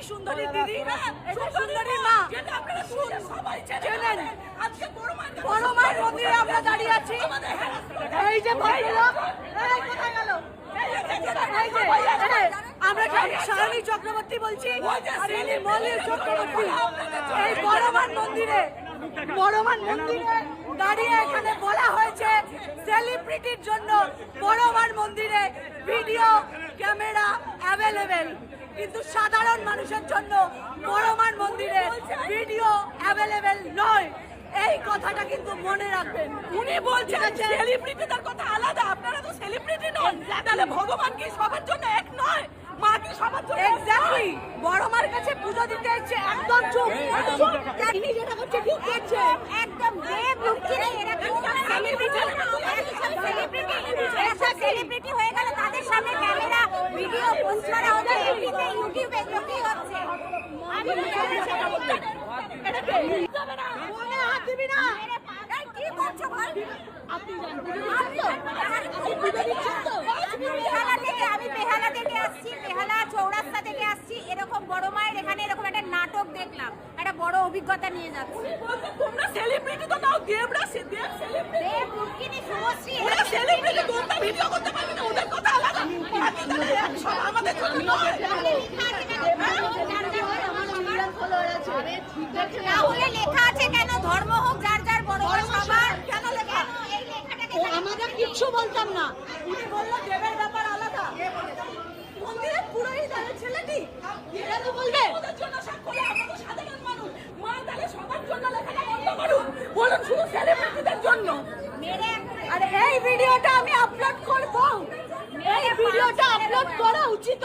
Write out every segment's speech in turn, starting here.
সুন্দরী দিদি, এটা সুন্দরী মা, চেনেন। বড় মায়ের মন্দিরে আমরা দাঁড়িয়ে আছি। এই যে ভদ্রলোক, এই কোথায় গেল? আমরা শালিনী চক্রবর্তী বলছি, চক্রবর্তী। এই বড়মান মন্দিরে দাঁড়িয়ে এখানে বলা হয়েছে সেলিব্রিটির জন্য বড়মান মন্দিরে ভিডিও ক্যামেরা অ্যাভেলেবেল, কিন্তু সাধারণ মানুষের জন্য বড়মান মন্দিরে ভিডিও অ্যাভেলেবেল নয়। এই কথাটা কিন্তু মনে রাখবেন। উনি বলছেন সেলিব্রিটিদের কথা আলাদা, আপনারা তো সেলিব্রিটি নন, তাহলে ভগবান কি সবার জন্য এক নয়? মা কি সবার জন্য? এক্স্যাক্টলি। বড় মার কাছে পূজা দিতে এসেছে, একদম চুপ। তিনি যেটা করছে ঠিক করছে, একদম দেব লুকিয়ে এরা সেলিব্রিটি, এসব সেলিব্রিটি হয়ে গেল, তাদের সামনে ক্যামেরা ভিডিও পোস্ট করা হচ্ছে, এমনিতে ইউটিউবে কি হচ্ছে। আমি এটা কে? ফোনে হাত দিবি না। এই কি করছো ভাই? আপনি জানেন আমি বেহালা থেকে আসছি, বেহালা চৌরাস্তা থেকে আসছি। এরকম বড় মায়ের এখানে এরকম একটা নাটক দেখলাম, একটা বড় অভিজ্ঞতা নিয়ে যাচ্ছি। তোমরা সেলিব্রিটি তো নাও, দেবরা দেব সেলিব্রিটি, দেব রুক্মিণী শুভশ্রী, ওরা সেলিব্রিটি, তোমরা ভিডিও করতে পারবে না, ওদের কথা আলাদা। আমাদের জন্য নয়। তাহলে লেখা আছে কেন ধর্ম হোক যার যার, বড় সবার কেন লেখা? এই লেখাটাকে আমরা কিচ্ছু বলতাম না। উনি বললো দেবের ব্যাপার আলাদা। মন্দিরে পুরোহিত আর ছেলেটি এরা তো বলবে ওদের জন্য সব করে, আমরা তো সাধারণ মানুষ। মা তাহলে সবার জন্য লেখাটা বন্ধ করুন, বলুন শুধু সেলিব্রিটিদের জন্য। আরে এই ভিডিওটা আমি আপলোড করব, এই ভিডিওটা আপলোড করা উচিত।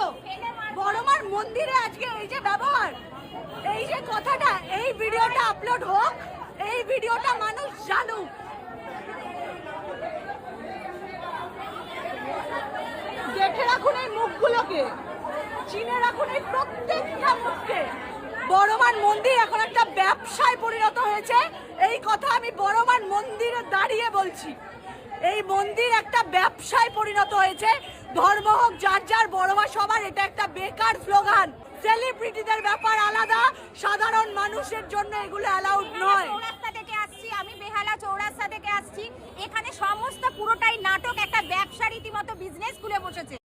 বড়মার মন্দিরে আজকে এই যে ব্যবহার, এই যে কথাটা, এই ভিডিওটা আপলোড হোক, এই ভিডিওটা মানুষ জানুক। দেখে রাখুন এই মুখগুলোকে, চিনে রাখুন এই প্রত্যেকটা মুখকে। বড়মান মন্দির এখন একটা ব্যবসায় পরিণত হয়েছে, এই কথা আমি বড়মান মন্দিরে দাঁড়িয়ে বলছি। এই মন্দির একটা ব্যবসায় পরিণত হয়েছে। ধর্ম হোক যার যার, বড়মা সবার, এটা একটা বেকার স্লোগান। সেলিব্রিটিদের ব্যাপার আলাদা, সাধারণ মানুষের জন্য এগুলো অ্যালাউড নয়। চৌরাস্তা থেকে আসছি আমি, বেহালা চৌরাস্তা থেকে আসছি। এখানে সমস্ত পুরোটাই নাটক, একটা ব্যবসা রীতিমতো বিজনেস খুলে বসেছে।